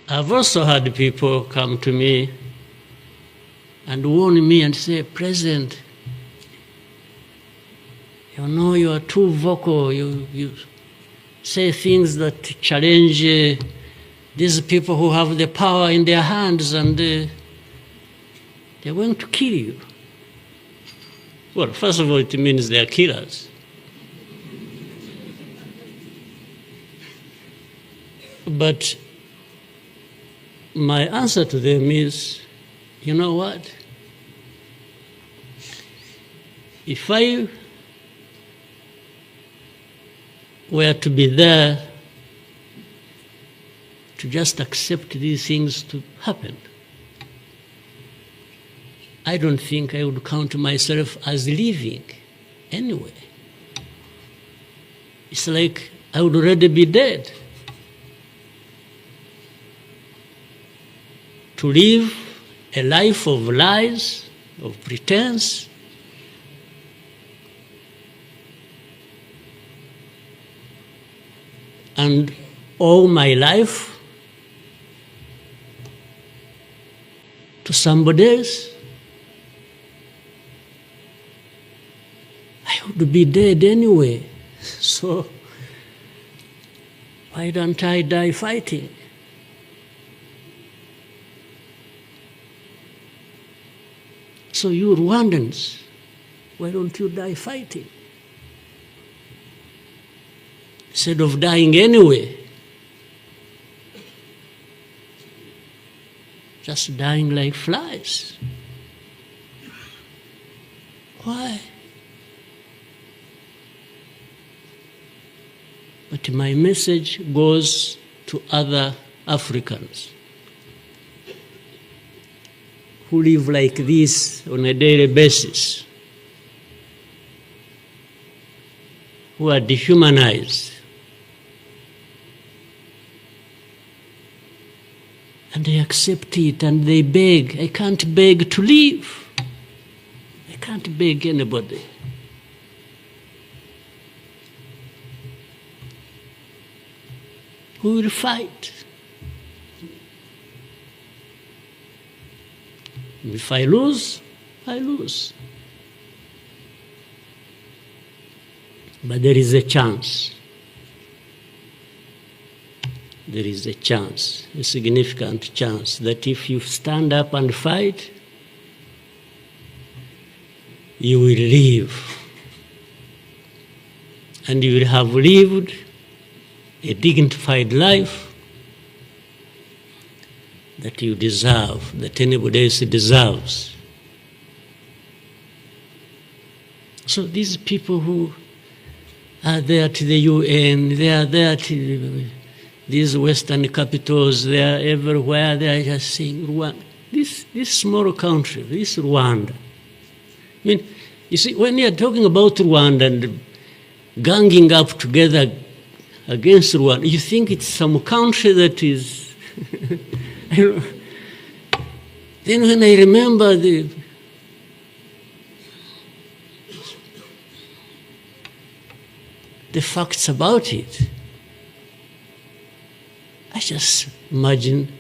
I've also had people come to me and warn me and say, President, you know you are too vocal, you say things that challenge these people who have the power in their hands, and they're going to kill you. Well, first of all, it means they're killers. But my answer to them is, you know what? If I were to be there to just accept these things to happen, I don't think I would count myself as living anyway. It's like I would already be dead. To live a life of lies, of pretense, and all my life to somebody else, I would be dead anyway. So why don't I die fighting? So you Rwandans, why don't you die fighting? Instead of dying anyway, just dying like flies. Why? But my message goes to other Africans who live like this on a daily basis, who are dehumanized. And they accept it and they beg. I can't beg to live. I can't beg anybody. Who will fight? If I lose, I lose. But there is a chance. There is a chance, a significant chance, that if you stand up and fight, you will live. And you will have lived a dignified life that you deserve, that anybody else deserves. So these people who are there to the UN, they are there to these Western capitals, they are everywhere, they are just saying, Rwanda, this small country, this Rwanda. I mean, you see, when you are talking about Rwanda and ganging up together against Rwanda, you think it's some country that is... Then when I remember the facts about it, I just imagine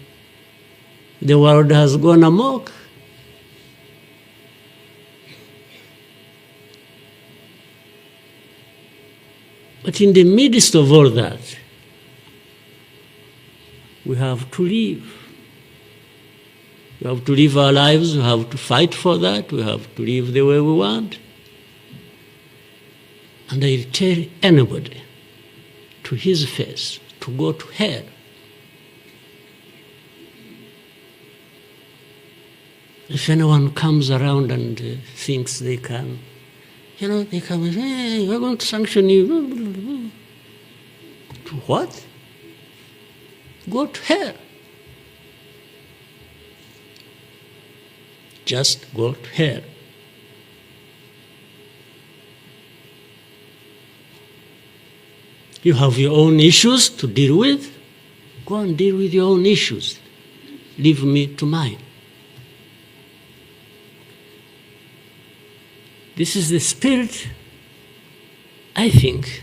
the world has gone amok. But in the midst of all that, we have to live. We have to live our lives, we have to fight for that, we have to live the way we want. And I tell anybody to his face to go to hell. If anyone comes around and thinks they can, they come and say, hey, we're going to sanction you. To what? Go to hell. Just go to hell. You have your own issues to deal with. Go and deal with your own issues. Leave me to mine. This is the spirit, I think,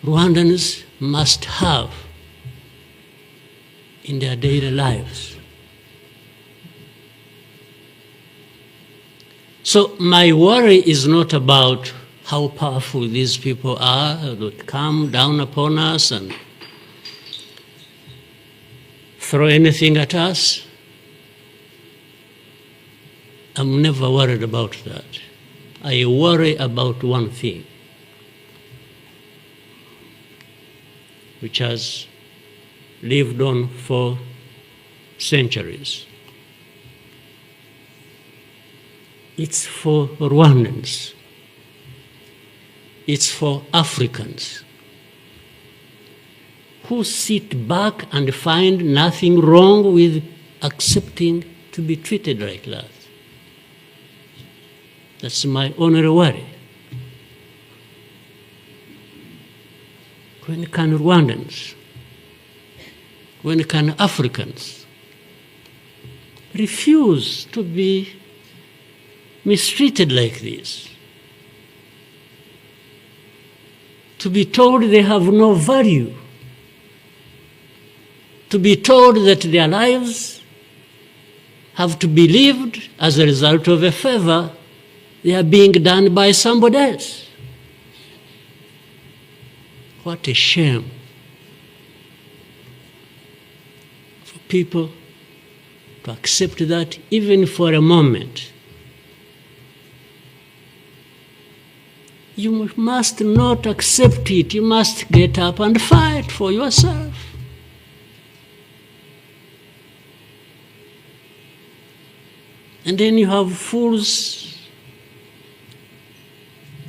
Rwandans must have in their daily lives. So my worry is not about how powerful these people are that come down upon us and throw anything at us. I'm never worried about that. I worry about one thing, which has lived on for centuries. It's for Rwandans. It's for Africans who sit back and find nothing wrong with accepting to be treated like that. That's my only worry. When can Rwandans, when can Africans refuse to be mistreated like this? To be told they have no value, to be told that their lives have to be lived as a result of a favor they are being done by somebody else. What a shame for people to accept that even for a moment. You must not accept it. You must get up and fight for yourself. And then you have fools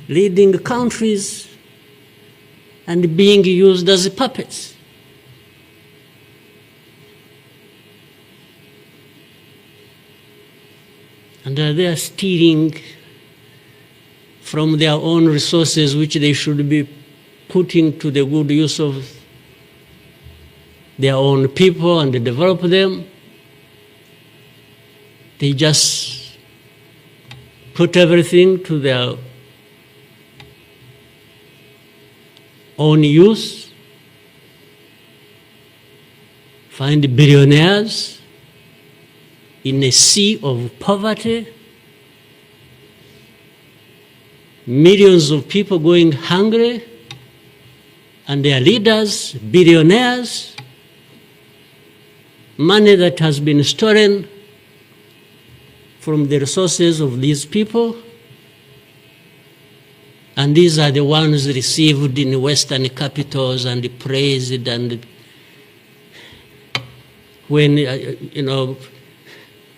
leading countries and being used as puppets. And they are stealing from their own resources, which they should be putting to the good use of their own people and develop them. They just put everything to their own use, find billionaires in a sea of poverty, millions of people going hungry, and their leaders, billionaires, money that has been stolen from the resources of these people, and these are the ones received in Western capitals and praised, and when,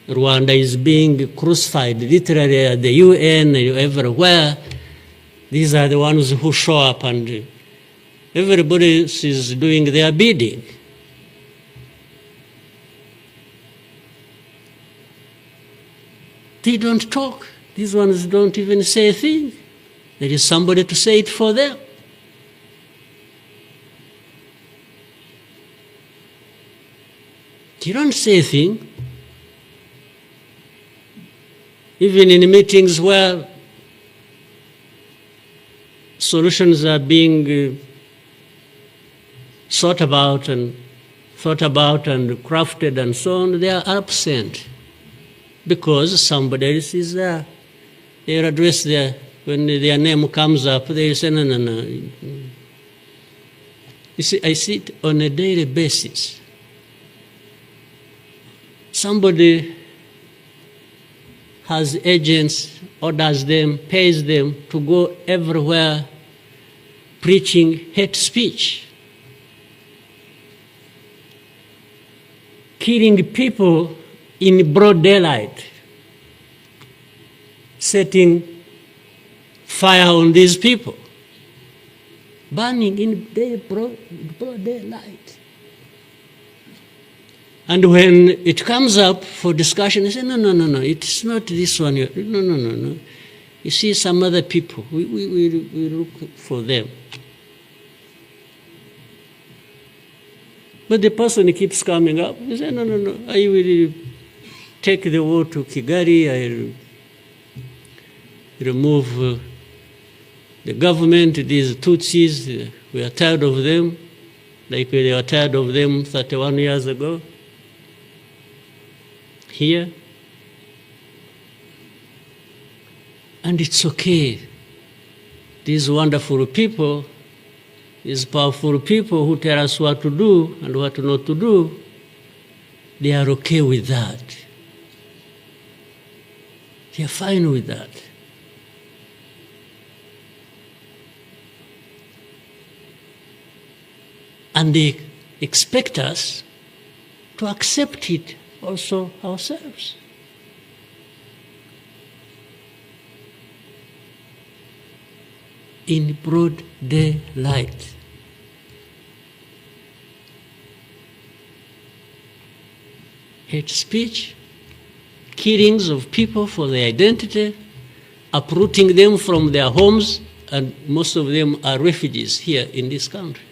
Rwanda is being crucified, literally at the UN, everywhere, these are the ones who show up and everybody is doing their bidding. They don't talk. These ones don't even say a thing. There is somebody to say it for them. You don't say a thing. Even in meetings where solutions are being thought about and crafted and so on, they are absent because somebody else is there. They address when their name comes up, they say, no. You see, I see it on a daily basis. Somebody has agents, orders them, pays them to go everywhere preaching hate speech, killing people in broad daylight, setting fire on these people, burning in broad daylight. And when it comes up for discussion, they say, no, it's not this one. No. You see some other people, we look for them. But the person keeps coming up. He says, no, I will take the war to Kigali, I remove the government, these Tutsis, we are tired of them, like we were tired of them 31 years ago. here. And it's okay. These wonderful people, these powerful people who tell us what to do and what not to do, they are okay with that. They are fine with that. And they expect us to accept it also ourselves. In broad daylight. Hate speech, killings of people for their identity, uprooting them from their homes, and most of them are refugees here in this country.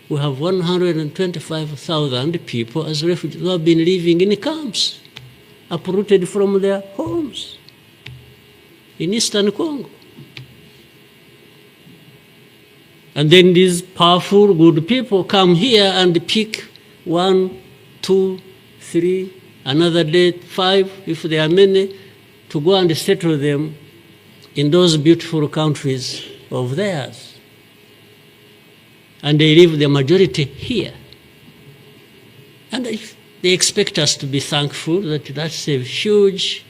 We have 125,000 people as refugees who have been living in camps, uprooted from their homes in eastern Congo. And then these powerful, good people come here and pick 1, 2, 3, another day 5, if there are many, to go and settle them in those beautiful countries of theirs. And they leave the majority here. And they expect us to be thankful that that's a huge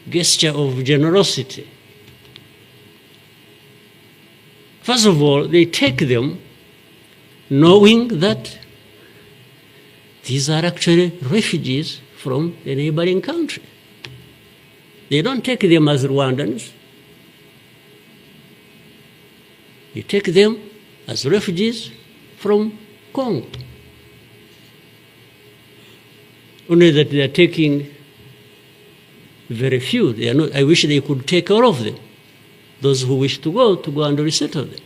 gesture of generosity. First of all, they take them knowing that these are actually refugees from a neighboring country. They don't take them as Rwandans. You take them as refugees from Congo. Only that they are taking very few. They are not, I wish they could take all of them. Those who wish to go and resettle them.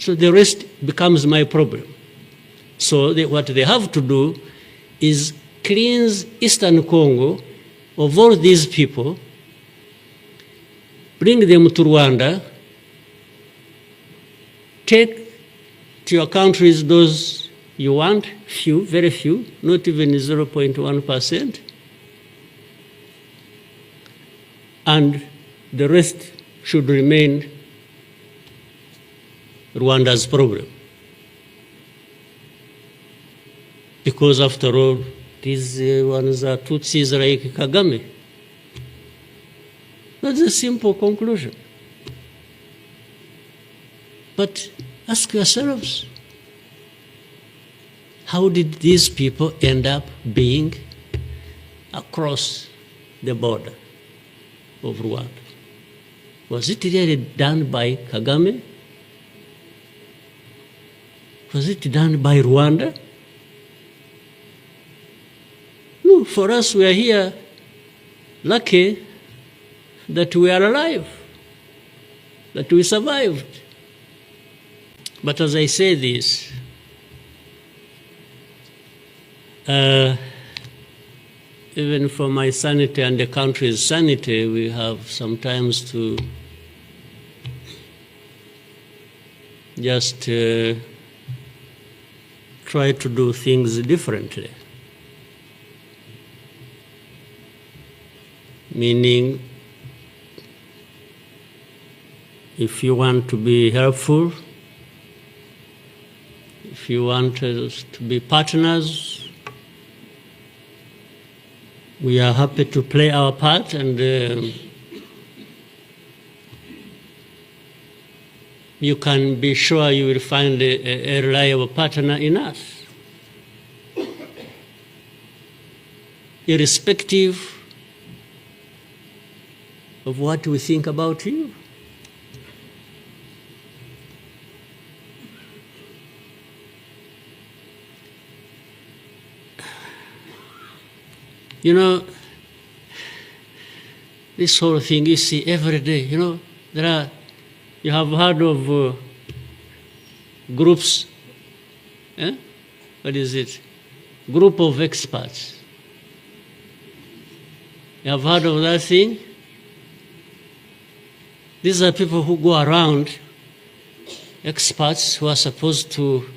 So the rest becomes my problem. So what they have to do is cleanse Eastern Congo of all these people, bring them to Rwanda, take to your countries those you want, few, very few, not even 0.1%, and the rest should remain Rwanda's problem. Because after all, these ones are Tutsis like Kagame. That's a simple conclusion. But ask yourselves, how did these people end up being across the border of Rwanda? Was it really done by Kagame? Was it done by Rwanda? No, for us, we are here lucky that we are alive, that we survived. But as I say this, even for my sanity and the country's sanity, we have sometimes to just try to do things differently. Meaning, if you want to be helpful, if you want us to be partners, we are happy to play our part, and you can be sure you will find a reliable partner in us. Irrespective of what we think about you. You know, this whole thing you see every day, you know, you have heard of groups, what is it? Group of experts. You have heard of that thing? These are people who go around, experts who are supposed to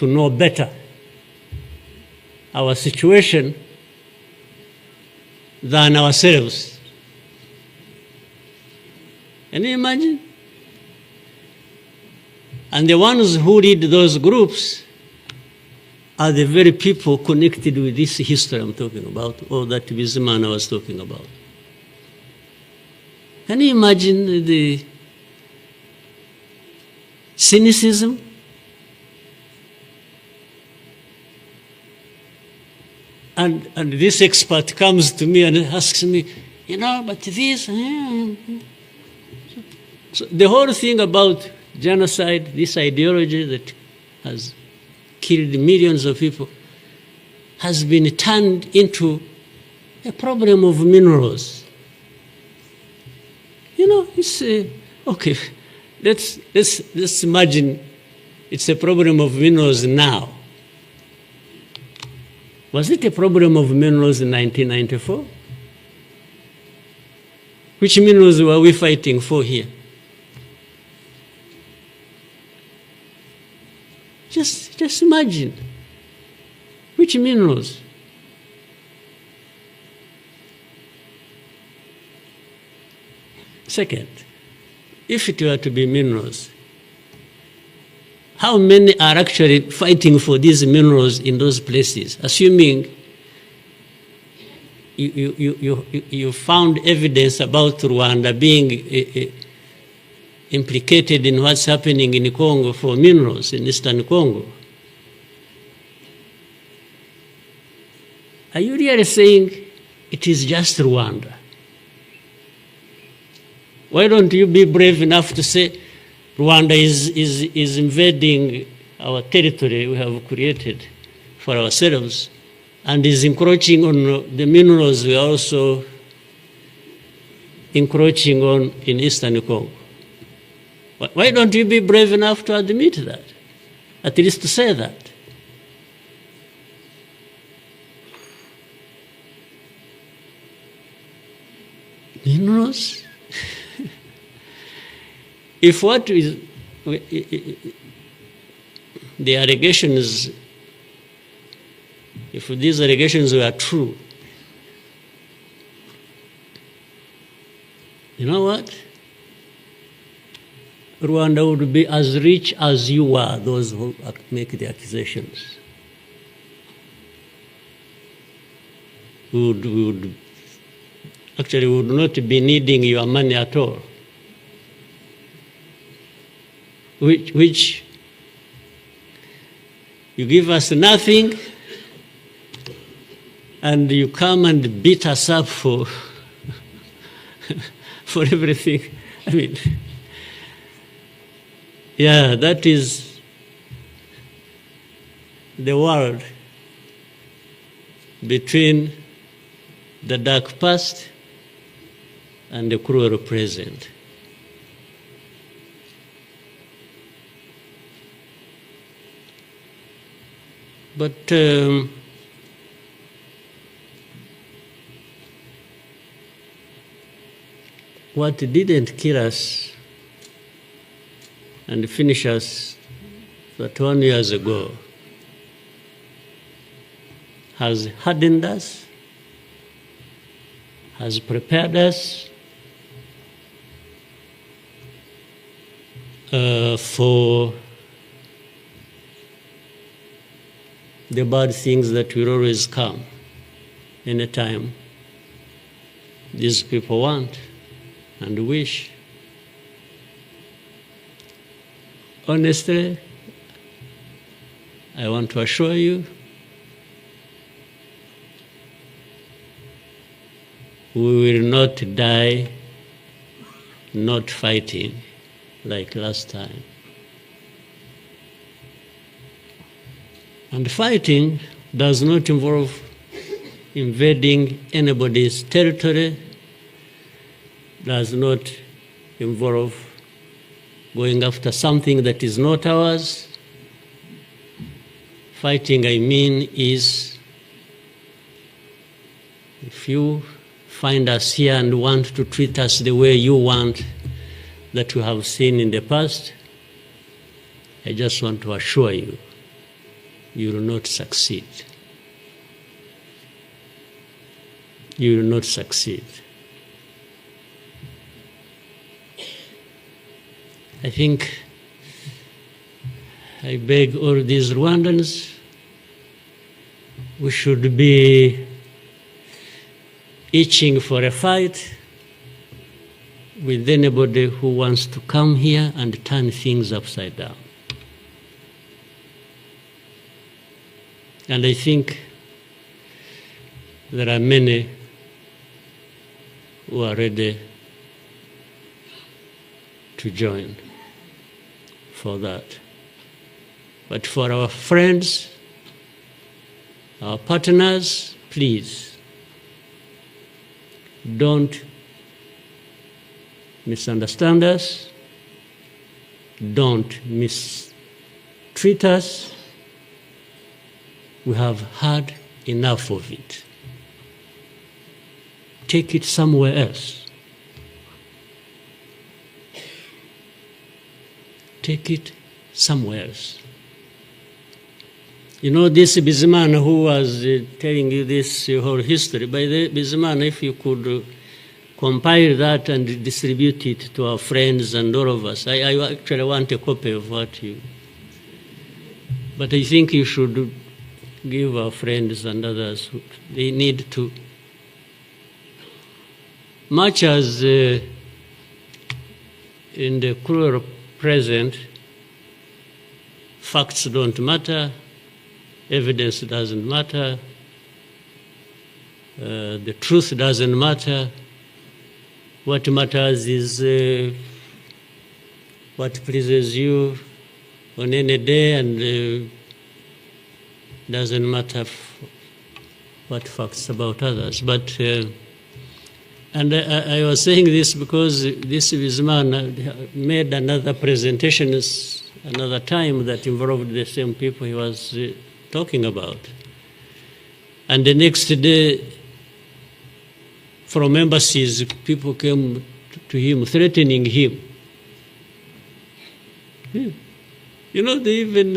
to know better our situation than ourselves. Can you imagine? And the ones who lead those groups are the very people connected with this history I'm talking about, or that Bizimana was talking about. Can you imagine the cynicism? And this expert comes to me and asks me, but this... So the whole thing about genocide, this ideology that has killed millions of people, has been turned into a problem of minerals. It's okay. Let's imagine it's a problem of minerals now. Was it a problem of minerals in 1994? Which minerals were we fighting for here? Just imagine. Which minerals? Second, if it were to be minerals, how many are actually fighting for these minerals in those places, assuming you found evidence about Rwanda being implicated in what's happening in Congo for minerals in eastern Congo? Are you really saying it is just Rwanda? Why don't you be brave enough to say Rwanda is invading our territory we have created for ourselves and is encroaching on the minerals we are also encroaching on in eastern Congo? Why don't you be brave enough to admit that? At least to say that. Minerals? If what is the allegations, if these allegations were true, you know what? Rwanda would be as rich as you are, those who make the accusations. We would not be needing your money at all. Which you give us nothing and you come and beat us up for for everything. I mean, yeah, that is the world between the dark past and the cruel present. But what didn't kill us and finish us 21 years ago has hardened us, has prepared us for the bad things that will always come anytime these people want and wish. Honestly, I want to assure you, we will not die not fighting like last time. And fighting does not involve invading anybody's territory, does not involve going after something that is not ours. Fighting, I mean, is if you find us here and want to treat us the way you want that you have seen in the past, I just want to assure you you will not succeed. You will not succeed. I think I beg all these Rwandans, we should be itching for a fight with anybody who wants to come here and turn things upside down. And I think there are many who are ready to join for that. But for our friends, our partners, please, don't misunderstand us, don't mistreat us. We have had enough of it. Take it somewhere else. Take it somewhere else. You know, this Bizimana who was telling you this whole history, by the Bizimana, if you could compile that and distribute it to our friends and all of us. I actually want a copy of what you... But I think you should give our friends and others, they need to... Much as in the cruel present, facts don't matter, evidence doesn't matter, the truth doesn't matter. What matters is what pleases you on any day, and doesn't matter what facts about others. But and I was saying this because this man made another presentation another time that involved the same people he was talking about. And the next day, from embassies, people came to him, threatening him. Yeah. You know, they even,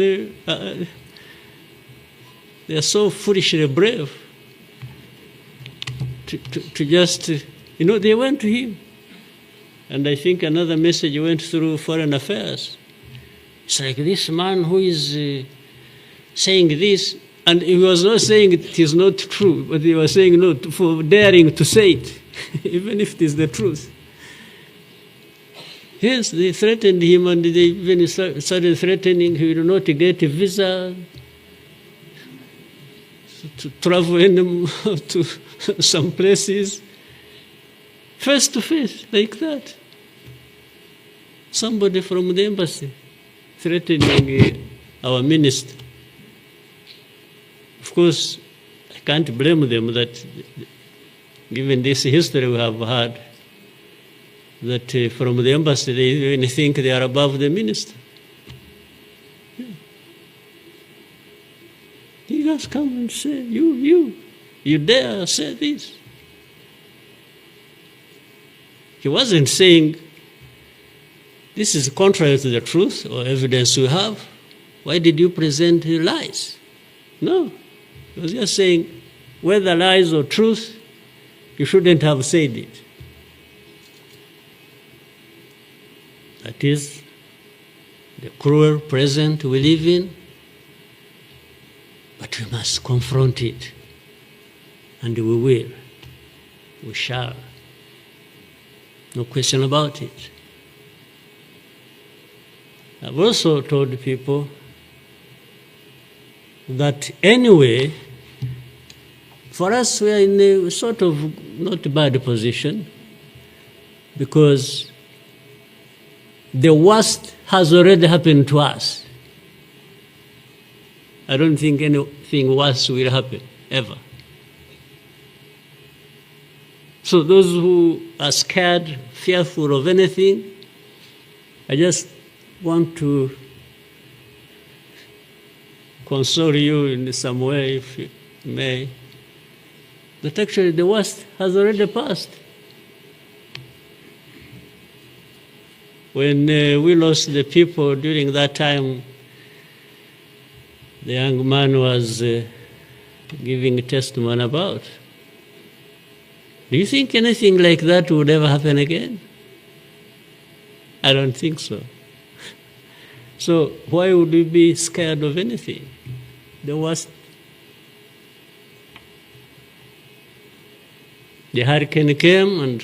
they are so foolishly brave to just, you know, they went to him. And I think another message went through Foreign Affairs. It's like this man who is saying this, and he was not saying it is not true, but he was saying no for daring to say it, even if it is the truth. Yes, they threatened him, and they even started threatening he will not get a visa to travel to some places, face to face, like that. Somebody from the embassy threatening our minister. Of course, I can't blame them that, given this history we have had, that from the embassy they even think they are above the minister. Yeah. He just come and say, you dare say this. He wasn't saying, this is contrary to the truth or evidence we have. Why did you present lies? No. He was just saying, whether lies or truth, you shouldn't have said it. That is the cruel present we live in, but we must confront it. And we will. We shall. No question about it. I've also told people that anyway, for us, we are in a sort of not bad position because the worst has already happened to us. I don't think anything worse will happen, ever. So those who are scared, fearful of anything, I just want to console you in some way, if you may, that actually the worst has already passed. When we lost the people during that time, the young man was giving testimony about. Do you think anything like that would ever happen again? I don't think so. So why would we be scared of anything? The worst. The hurricane came and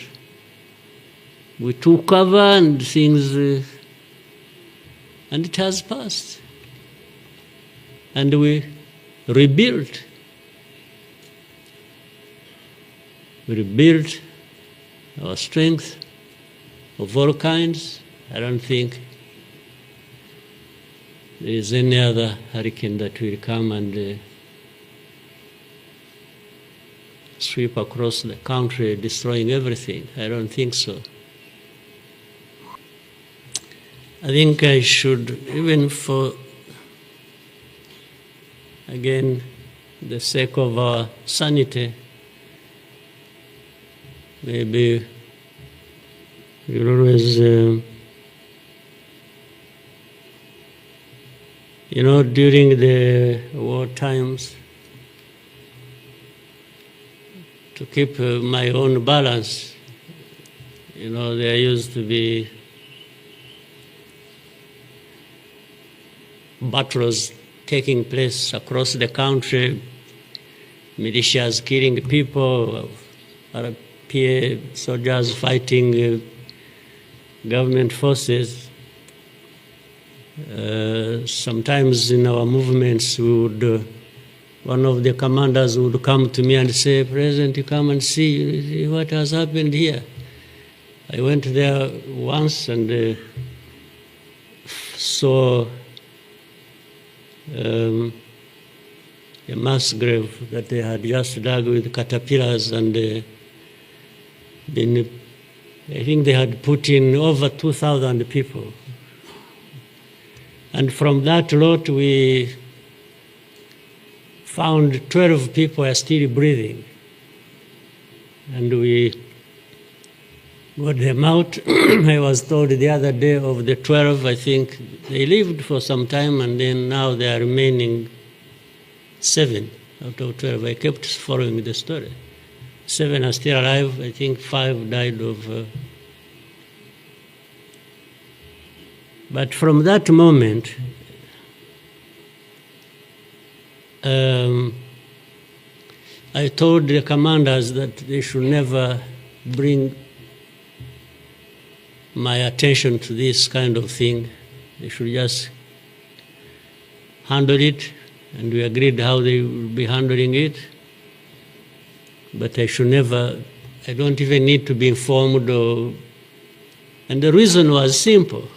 we took cover and things, and it has passed. And we rebuilt. We rebuilt our strength of all kinds. I don't think there is any other hurricane that will come and sweep across the country, destroying everything. I don't think so. I think I should, even for, again, the sake of our sanity, maybe we'll always, during the war times, to keep my own balance, there used to be battles taking place across the country, militias killing people, RPA soldiers fighting government forces. Sometimes in our movements, one of the commanders would come to me and say, "President, you come and see what has happened here." I went there once and saw a mass grave that they had just dug with caterpillars, and I think they had put in over 2,000 people. And from that lot, we found 12 people are still breathing. And we got them out. I was told the other day of the 12, I think they lived for some time, and then now they are remaining 7 out of 12. I kept following the story. 7 are still alive. I think 5 died of... But from that moment, I told the commanders that they should never bring my attention to this kind of thing. They should just handle it, and we agreed how they would be handling it. But I should never, I don't even need to be informed. And the reason was simple.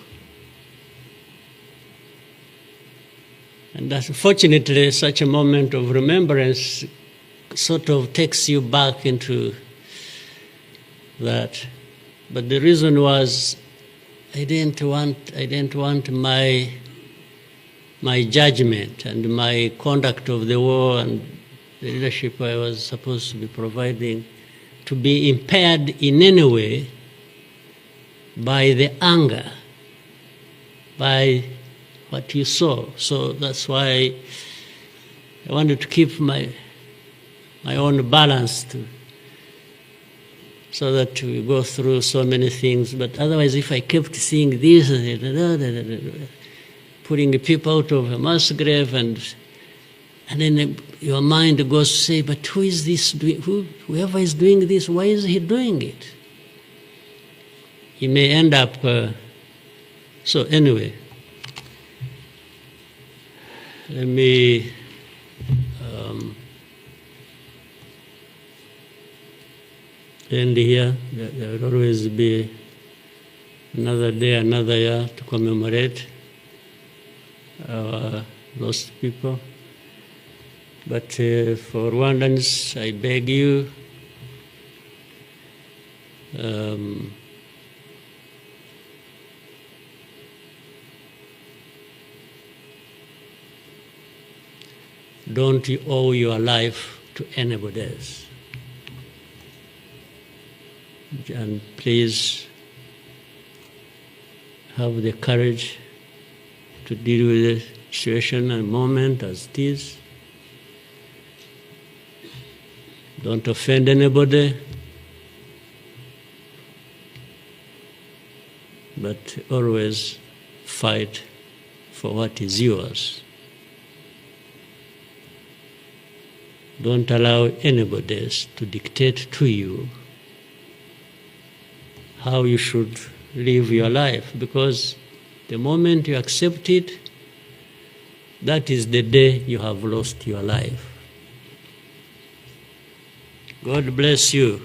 And unfortunately, such a moment of remembrance sort of takes you back into that. But the reason was I didn't want my judgment and my conduct of the war and the leadership I was supposed to be providing to be impaired in any way by the anger, by what you saw. So that's why I wanted to keep my own balance so that we go through so many things. But otherwise, if I kept seeing this, putting people out of a mass grave, and then your mind goes to say, but who is this doing? Whoever is doing this, why is he doing it? He may end up... So anyway, let me end here. There will always be another day, another year to commemorate our lost people. But for Rwandans, I beg you, don't you owe your life to anybody else. And please have the courage to deal with it situation and moment as it is. Don't offend anybody, but always fight for what is yours. Don't allow anybody else to dictate to you how you should live your life, because the moment you accept it, that is the day you have lost your life. God bless you.